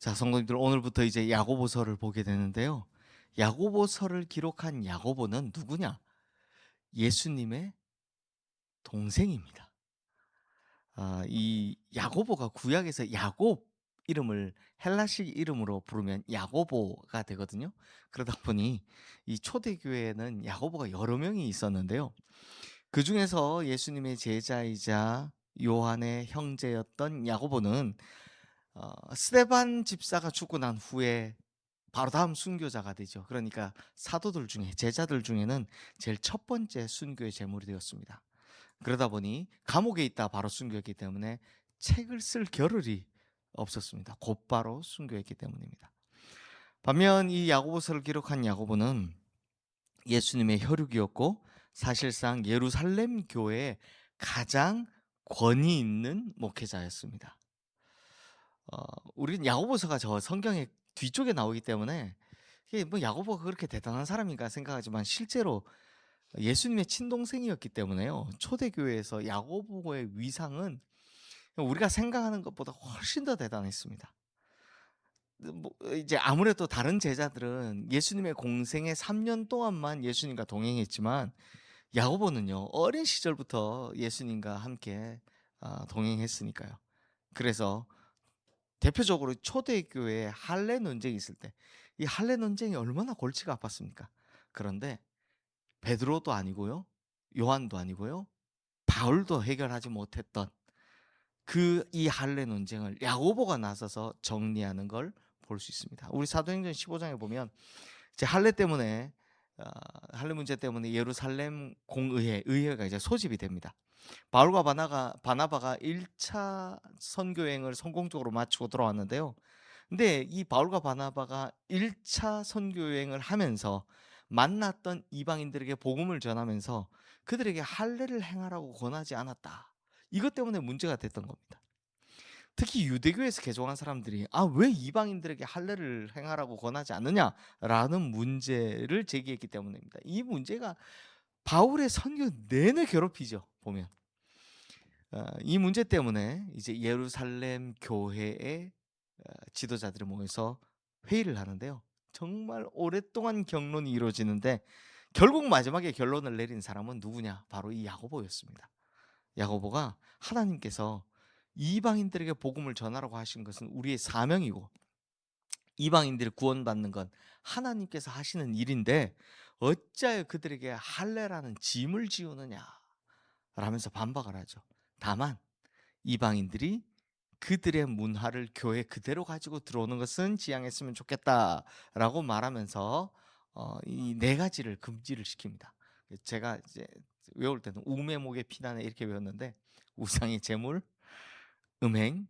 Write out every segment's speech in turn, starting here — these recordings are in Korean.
자, 성도님들 오늘부터 이제 야고보서를 보게 되는데요. 야고보서를 기록한 야고보는 누구냐? 예수님의 동생입니다. 이 야고보가 구약에서 야곱 이름을 헬라식 이름으로 부르면 야고보가 되거든요. 그러다 보니 이 초대교회에는 야고보가 여러 명이 있었는데요. 그 중에서 예수님의 제자이자 요한의 형제였던 야고보는 스데반 집사가 죽고 난 후에 바로 다음 순교자가 되죠. 그러니까 사도들 중에 제자들 중에는 제일 첫 번째 순교의 제물이 되었습니다. 그러다 보니 감옥에 있다 바로 순교했기 때문에 책을 쓸 겨를이 없었습니다. 곧바로 순교했기 때문입니다. 반면 이 야고보서를 기록한 야고보는 예수님의 혈육이었고 사실상 예루살렘 교회의 가장 권위 있는 목회자였습니다. 우리는 야고보서가 저 성경의 뒤쪽에 나오기 때문에 이게 뭐 야고보가 그렇게 대단한 사람인가 생각하지만 실제로 예수님의 친동생이었기 때문에요. 초대교회에서 야고보의 위상은 우리가 생각하는 것보다 훨씬 더 대단했습니다. 뭐 이제 아무래도 다른 제자들은 예수님의 공생의 3년 동안만 예수님과 동행했지만 야고보는요 어린 시절부터 예수님과 함께 동행했으니까요. 그래서 대표적으로 초대교회에 할례 논쟁이 있을 때 이 할례 논쟁이 얼마나 골치가 아팠습니까? 그런데 베드로도 아니고요. 요한도 아니고요. 바울도 해결하지 못했던 이 할례 논쟁을 야고보가 나서서 정리하는 걸 볼 수 있습니다. 우리 사도행전 15장에 보면 이제 할례 때문에 할례 문제 때문에 예루살렘 의회가 이제 소집이 됩니다. 바울과 바나바가 1차 선교 여행을 성공적으로 마치고 돌아왔는데요. 근데 이 바울과 바나바가 1차 선교 여행을 하면서 만났던 이방인들에게 복음을 전하면서 그들에게 할례를 행하라고 권하지 않았다. 이것 때문에 문제가 됐던 겁니다. 특히 유대교에서 개종한 사람들이 왜 이방인들에게 할례를 행하라고 권하지 않느냐라는 문제를 제기했기 때문입니다. 이 문제가 바울의 선교 내내 괴롭히죠. 보면 이 문제 때문에 이제 예루살렘 교회의 지도자들이 모여서 회의를 하는데요. 정말 오랫동안 경론이 이루어지는데 결국 마지막에 결론을 내린 사람은 누구냐? 바로 이 야고보였습니다. 야고보가 하나님께서 이방인들에게 복음을 전하라고 하신 것은 우리의 사명이고 이방인들이 구원받는 건 하나님께서 하시는 일인데 어찌하여 그들에게 할례라는 짐을 지우느냐 라면서 반박을 하죠. 다만 이방인들이 그들의 문화를 교회 그대로 가지고 들어오는 것은 지양했으면 좋겠다라고 말하면서 이 네 가지를 금지를 시킵니다. 제가 이제 외울 때는 우매목의 피난에 이렇게 외웠는데 우상의 제물, 음행,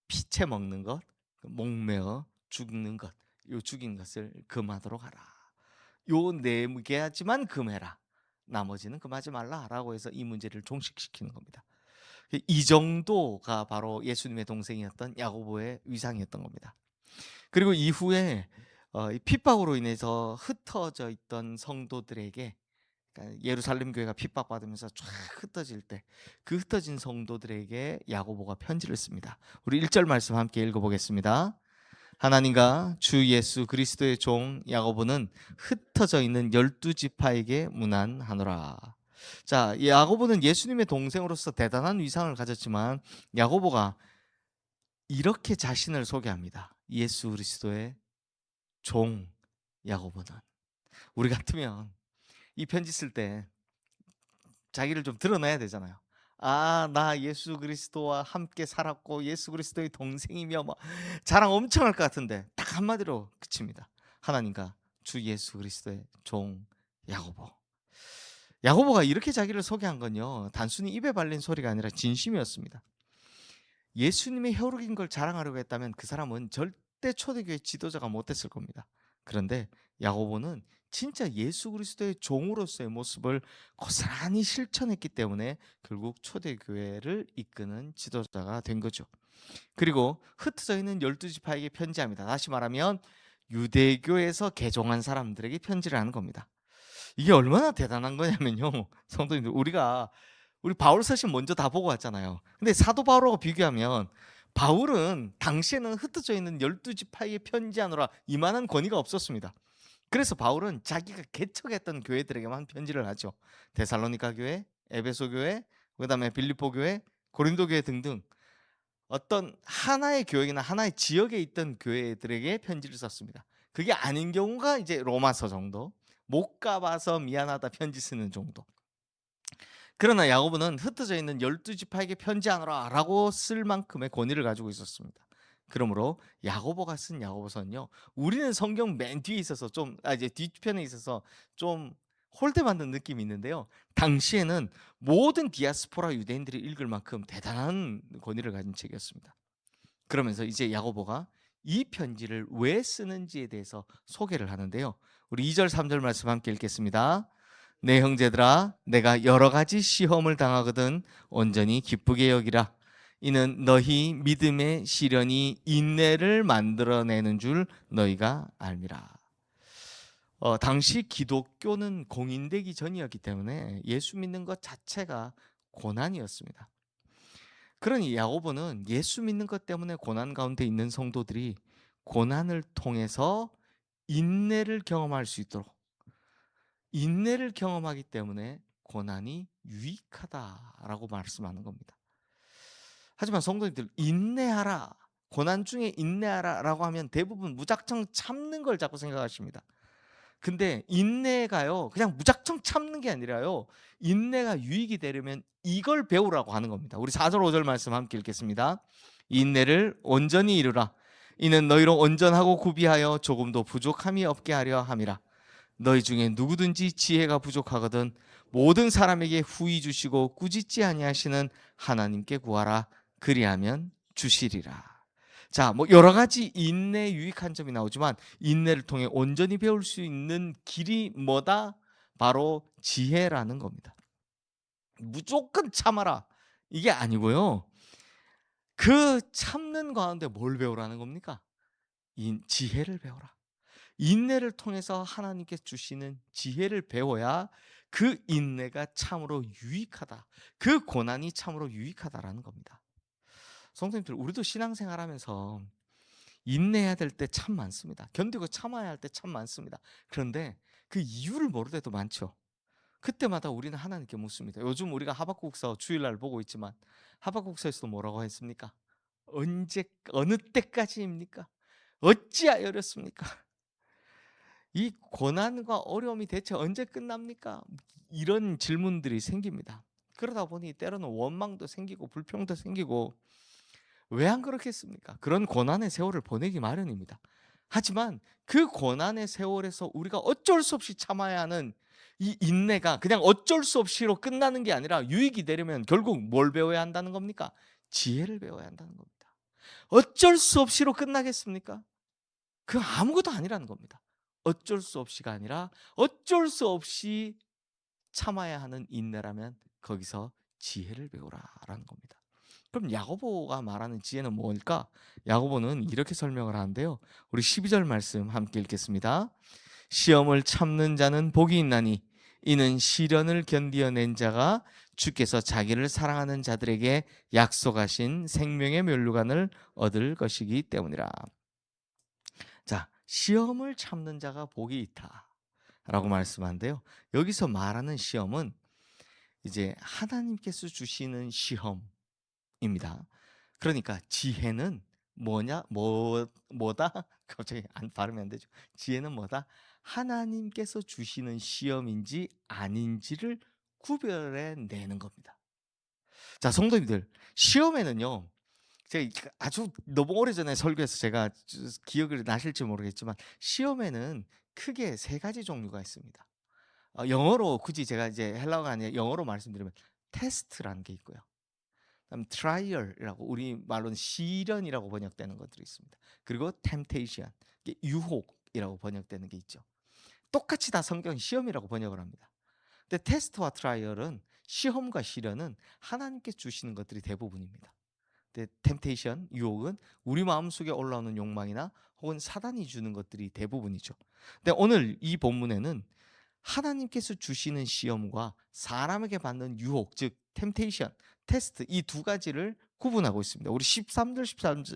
피채 먹는 것, 목매어 죽는 것, 요 죽인 것을 금하도록 하라. 요 네 가지만 금해라. 나머지는 금하지 말라라고 해서 이 문제를 종식시키는 겁니다. 이 정도가 바로 예수님의 동생이었던 야고보의 위상이었던 겁니다. 그리고 이후에 이 핍박으로 인해서 흩어져 있던 성도들에게 그러니까 예루살렘 교회가 핍박받으면서 쫙 흩어질 때 그 흩어진 성도들에게 야고보가 편지를 씁니다. 우리 1절 말씀 함께 읽어보겠습니다. 하나님과 주 예수 그리스도의 종 야고보는 흩어져 있는 12지파에게 문안하노라. 자, 야고보는 예수님의 동생으로서 대단한 위상을 가졌지만 야고보가 이렇게 자신을 소개합니다. 예수 그리스도의 종 야고보는. 우리 같으면 이 편지 쓸 때 자기를 좀 드러내야 되잖아요. 나 예수 그리스도와 함께 살았고 예수 그리스도의 동생이며 뭐 자랑 엄청 할 것 같은데 딱 한마디로 그칩니다. 하나님과 주 예수 그리스도의 종 야고보. 야고보가 이렇게 자기를 소개한 건요. 단순히 입에 발린 소리가 아니라 진심이었습니다. 예수님의 혈육인 걸 자랑하려고 했다면 그 사람은 절대 초대교회 지도자가 못 됐을 겁니다. 그런데 야고보는 진짜 예수 그리스도의 종으로서의 모습을 고스란히 실천했기 때문에 결국 초대교회를 이끄는 지도자가 된 거죠. 그리고 흩어져 있는 12지파에게 편지합니다. 다시 말하면 유대교에서 개종한 사람들에게 편지를 하는 겁니다. 이게 얼마나 대단한 거냐면요. 성도님들 우리 바울 서신 먼저 다 보고 왔잖아요. 근데 사도 바울하고 비교하면 바울은 당시에는 흩어져 있는 12지파에게 편지하노라 이만한 권위가 없었습니다. 그래서 바울은 자기가 개척했던 교회들에게만 편지를 하죠. 데살로니가 교회, 에베소 교회, 그다음에 빌립보 교회, 고린도 교회 등등 어떤 하나의 교회나 하나의 지역에 있던 교회들에게 편지를 썼습니다. 그게 아닌 경우가 이제 로마서 정도, 못 가봐서 미안하다 편지 쓰는 정도. 그러나 야고보는 흩어져 있는 12지파에게 편지하노라라고 쓸 만큼의 권위를 가지고 있었습니다. 그러므로 야고보가 쓴 야고보서는요. 우리는 성경 맨 뒤에 있어서 좀 이제 뒤편에 있어서 좀 홀대받는 느낌이 있는데요. 당시에는 모든 디아스포라 유대인들이 읽을 만큼 대단한 권위를 가진 책이었습니다. 그러면서 이제 야고보가 이 편지를 왜 쓰는지에 대해서 소개를 하는데요. 우리 2절 3절 말씀 함께 읽겠습니다. 내 형제들아 내가 여러 가지 시험을 당하거든 온전히 기쁘게 여기라. 이는 너희 믿음의 시련이 인내를 만들어내는 줄 너희가 알미라. 당시 기독교는 공인되기 전이었기 때문에 예수 믿는 것 자체가 고난이었습니다. 그러니 야고보는 예수 믿는 것 때문에 고난 가운데 있는 성도들이 고난을 통해서 인내를 경험할 수 있도록, 인내를 경험하기 때문에 고난이 유익하다라고 말씀하는 겁니다. 하지만 성도님들, 인내하라, 고난 중에 인내하라라고 하면 대부분 무작정 참는 걸 자꾸 생각하십니다. 근데 인내가요, 그냥 무작정 참는 게 아니라요, 인내가 유익이 되려면 이걸 배우라고 하는 겁니다. 우리 4절 5절 말씀 함께 읽겠습니다. 인내를 온전히 이루라. 이는 너희로 온전하고 구비하여 조금도 부족함이 없게 하려 함이라. 너희 중에 누구든지 지혜가 부족하거든 모든 사람에게 후히 주시고 꾸짖지 아니하시는 하나님께 구하라. 그리하면 주시리라. 자, 뭐 여러 가지 인내 유익한 점이 나오지만 인내를 통해 온전히 배울 수 있는 길이 뭐다? 바로 지혜라는 겁니다. 무조건 참아라 이게 아니고요. 그 참는 가운데 뭘 배우라는 겁니까? 지혜를 배워라. 인내를 통해서 하나님께 주시는 지혜를 배워야 그 인내가 참으로 유익하다. 그 고난이 참으로 유익하다라는 겁니다. 성도님들, 우리도 신앙생활하면서 인내해야 될 때 참 많습니다. 견디고 참아야 할 때 참 많습니다. 그런데 그 이유를 모를 때도 많죠. 그때마다 우리는 하나님께 묻습니다. 요즘 우리가 하박국서 주일날 보고 있지만 하박국서에서도 뭐라고 했습니까? 어느 때까지입니까? 어찌하여 어렵습니까? 이 고난과 어려움이 대체 언제 끝납니까? 이런 질문들이 생깁니다. 그러다 보니 때로는 원망도 생기고 불평도 생기고 왜 안 그렇겠습니까? 그런 고난의 세월을 보내기 마련입니다. 하지만 그 고난의 세월에서 우리가 어쩔 수 없이 참아야 하는 이 인내가 그냥 어쩔 수 없이로 끝나는 게 아니라 유익이 되려면 결국 뭘 배워야 한다는 겁니까? 지혜를 배워야 한다는 겁니다. 어쩔 수 없이로 끝나겠습니까? 그 아무것도 아니라는 겁니다. 어쩔 수 없이가 아니라 어쩔 수 없이 참아야 하는 인내라면 거기서 지혜를 배우라라는 겁니다. 그럼 야고보가 말하는 지혜는 뭘까? 야고보는 이렇게 설명을 하는데요. 우리 12절 말씀 함께 읽겠습니다. 시험을 참는 자는 복이 있나니 이는 시련을 견디어낸 자가 주께서 자기를 사랑하는 자들에게 약속하신 생명의 면류관을 얻을 것이기 때문이라. 자, 시험을 참는 자가 복이 있다라고 말씀하는데요. 여기서 말하는 시험은 이제 하나님께서 주시는 시험입니다. 그러니까 지혜는 뭐다? 갑자기 발음이 안 되죠. 지혜는 뭐다? 하나님께서 주시는 시험인지 아닌지를 구별해 내는 겁니다. 자, 성도님들, 시험에는요. 제가 아주 너무 오래전에 설교해서 제가 기억을 나실지 모르겠지만 시험에는 크게 세 가지 종류가 있습니다. 영어로 굳이 제가 이제 헬라어가 아니라 영어로 말씀드리면 테스트라는 게 있고요. 그다음 트라이얼이라고 우리 말로는 시련이라고 번역되는 것들이 있습니다. 그리고 템테이션, 유혹이라고 번역되는 게 있죠. 똑같이 다 성경 시험이라고 번역을 합니다. 근데 테스트와 트라이얼은 시험과 시련은 하나님께 주시는 것들이 대부분입니다. 템테이션, 유혹은 우리 마음속에 올라오는 욕망이나 혹은 사단이 주는 것들이 대부분이죠. 근데 오늘 이 본문에는 하나님께서 주시는 시험과 사람에게 받는 유혹, 즉 템테이션, 테스트 이 두 가지를 구분하고 있습니다. 우리 13절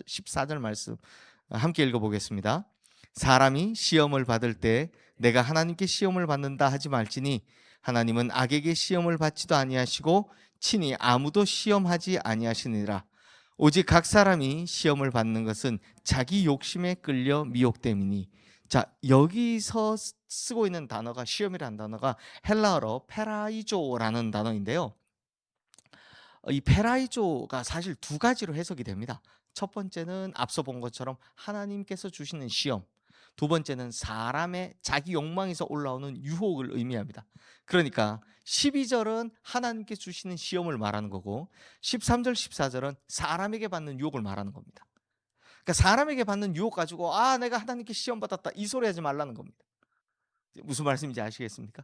14절 말씀 함께 읽어 보겠습니다. 사람이 시험을 받을 때 내가 하나님께 시험을 받는다 하지 말지니 하나님은 악에게 시험을 받지도 아니하시고 친히 아무도 시험하지 아니하시니라. 오직 각 사람이 시험을 받는 것은 자기 욕심에 끌려 미혹됨이니. 자, 여기서 쓰고 있는 단어가, 시험이라는 단어가 헬라어로 페라이조라는 단어인데요. 이 페라이조가 사실 두 가지로 해석이 됩니다. 첫 번째는 앞서 본 것처럼 하나님께서 주시는 시험, 두 번째는 사람의 자기 욕망에서 올라오는 유혹을 의미합니다. 그러니까 12절은 하나님께 주시는 시험을 말하는 거고 13절 14절은 사람에게 받는 유혹을 말하는 겁니다. 그러니까 사람에게 받는 유혹 가지고 내가 하나님께 시험 받았다 이 소리 하지 말라는 겁니다. 무슨 말씀인지 아시겠습니까?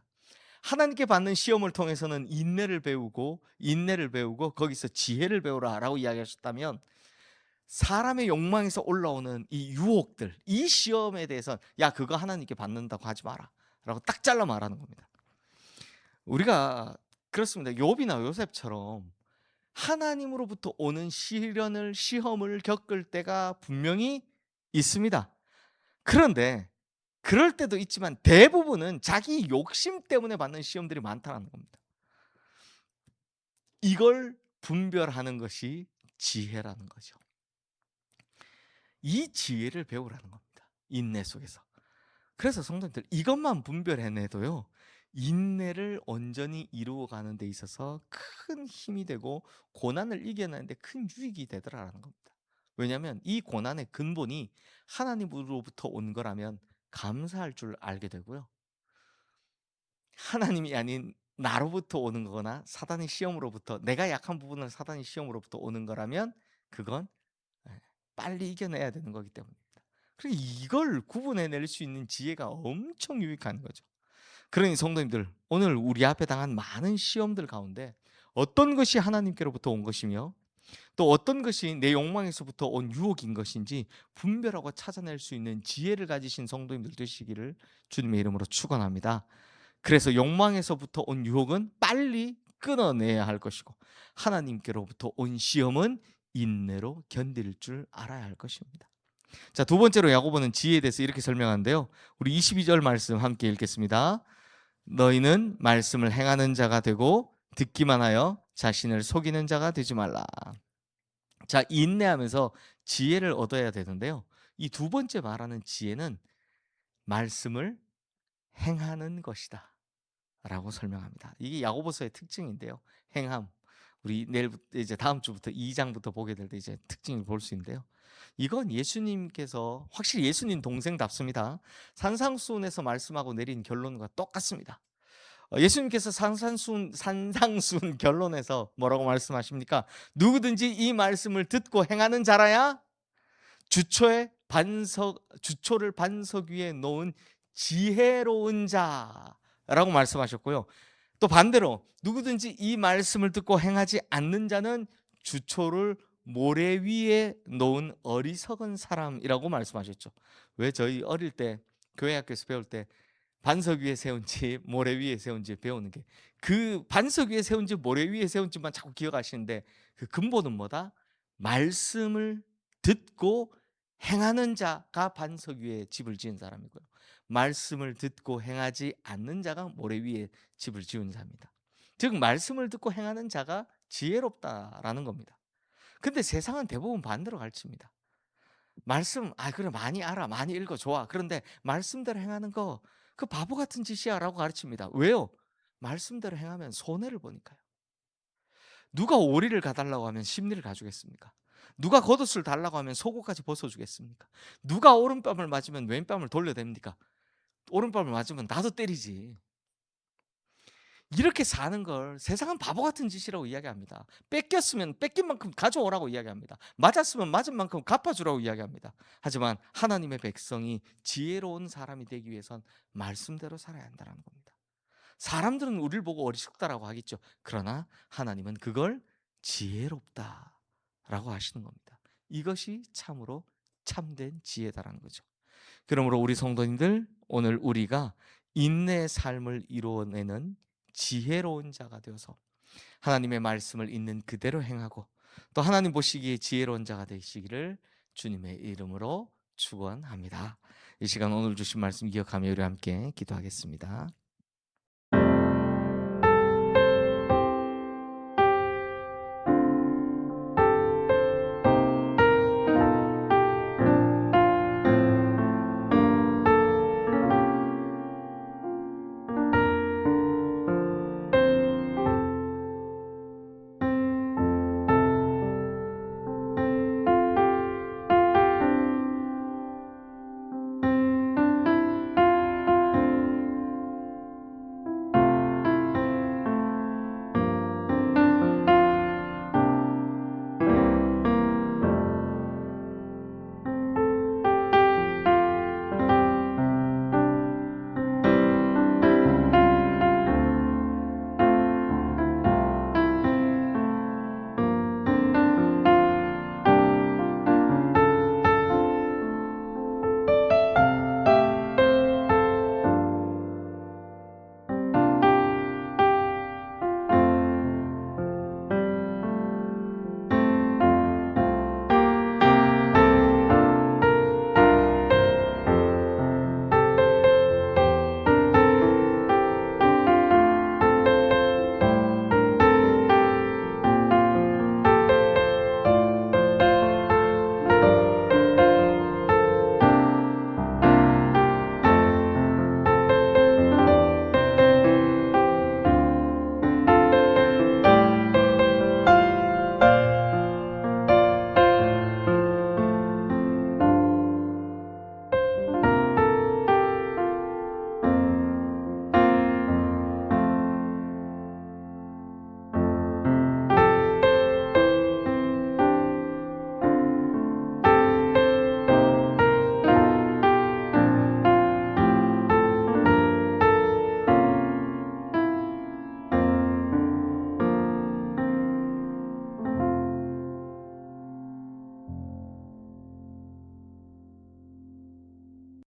하나님께 받는 시험을 통해서는 인내를 배우고 거기서 지혜를 배우라라고 이야기하셨다면, 사람의 욕망에서 올라오는 이 유혹들, 이 시험에 대해서는 야, 그거 하나님께 받는다고 하지 마라 라고 딱 잘라 말하는 겁니다. 우리가 그렇습니다. 욥이나 요셉처럼 하나님으로부터 오는 시험을 겪을 때가 분명히 있습니다. 그런데 그럴 때도 있지만 대부분은 자기 욕심 때문에 받는 시험들이 많다는 겁니다. 이걸 분별하는 것이 지혜라는 거죠. 이 지혜를 배우라는 겁니다. 인내 속에서. 그래서 성도님들, 이것만 분별해내도요, 인내를 온전히 이루어가는 데 있어서 큰 힘이 되고 고난을 이겨내는데 큰 유익이 되더라라는 겁니다. 왜냐하면 이 고난의 근본이 하나님으로부터 온 거라면 감사할 줄 알게 되고요, 하나님이 아닌 나로부터 오는 거거나 사단의 시험으로부터, 내가 약한 부분을 사단의 시험으로부터 오는 거라면 그건 빨리 이겨내야 되는 거기 때문입니다. 그리고 이걸 구분해낼 수 있는 지혜가 엄청 유익한 거죠. 그러니 성도님들, 오늘 우리 앞에 당한 많은 시험들 가운데 어떤 것이 하나님께로부터 온 것이며 또 어떤 것이 내 욕망에서부터 온 유혹인 것인지 분별하고 찾아낼 수 있는 지혜를 가지신 성도님들 되시기를 주님의 이름으로 축원합니다. 그래서 욕망에서부터 온 유혹은 빨리 끊어내야 할 것이고, 하나님께로부터 온 시험은 인내로 견딜 줄 알아야 할 것입니다. 자, 두 번째로 야고보는 지혜에 대해서 이렇게 설명하는데요. 우리 22절 말씀 함께 읽겠습니다. 너희는 말씀을 행하는 자가 되고 듣기만 하여 자신을 속이는 자가 되지 말라. 자, 인내하면서 지혜를 얻어야 되는데요. 이 두 번째 말하는 지혜는 말씀을 행하는 것이다 라고 설명합니다. 이게 야고보서의 특징인데요. 행함. 우리 내일부터, 이제 다음 주부터 2장부터 보게 될 때 이제 특징을 볼 수 있는데요. 이건 예수님께서, 확실히 예수님 동생답습니다. 산상수훈에서 말씀하고 내린 결론과 똑같습니다. 예수님께서 산상수훈 결론에서 뭐라고 말씀하십니까? 누구든지 이 말씀을 듣고 행하는 자라야 주초를 반석 위에 놓은 지혜로운 자라고 말씀하셨고요. 또 반대로 누구든지 이 말씀을 듣고 행하지 않는 자는 주초를 모래 위에 놓은 어리석은 사람이라고 말씀하셨죠. 왜 저희 어릴 때 교회 학교에서 배울 때 반석 위에 세운 집, 모래 위에 세운 집 배우는 게, 그 반석 위에 세운 집, 모래 위에 세운 집만 자꾸 기억하시는데 그 근본은 뭐다? 말씀을 듣고 행하는 자가 반석 위에 집을 지은 사람이고요, 말씀을 듣고 행하지 않는 자가 모래 위에 집을 지은 자입니다. 즉 말씀을 듣고 행하는 자가 지혜롭다라는 겁니다. 근데 세상은 대부분 반대로 가르칩니다. 말씀, 그래, 많이 알아, 많이 읽어, 좋아. 그런데 말씀대로 행하는 거 그 바보 같은 짓이야 라고 가르칩니다. 왜요? 말씀대로 행하면 손해를 보니까요. 누가 오리를 가달라고 하면 심리를 가주겠습니까? 누가 겉옷을 달라고 하면 속옷까지 벗어주겠습니까? 누가 오른뺨을 맞으면 왼뺨을 돌려댑니까? 오른뺨을 맞으면 나도 때리지. 이렇게 사는 걸 세상은 바보 같은 짓이라고 이야기합니다. 뺏겼으면 뺏긴 만큼 가져오라고 이야기합니다. 맞았으면 맞은 만큼 갚아주라고 이야기합니다. 하지만 하나님의 백성이 지혜로운 사람이 되기 위해선 말씀대로 살아야 한다는 겁니다. 사람들은 우리를 보고 어리석다라고 하겠죠. 그러나 하나님은 그걸 지혜롭다라고 하시는 겁니다. 이것이 참으로 참된 지혜다라는 거죠. 그러므로 우리 성도님들, 오늘 우리가 인내의 삶을 이루어내는 지혜로운 자가 되어서 하나님의 말씀을 있는 그대로 행하고 또 하나님 보시기에 지혜로운 자가 되시기를 주님의 이름으로 축원합니다. 이 시간 오늘 주신 말씀 기억하며 우리 함께 기도하겠습니다.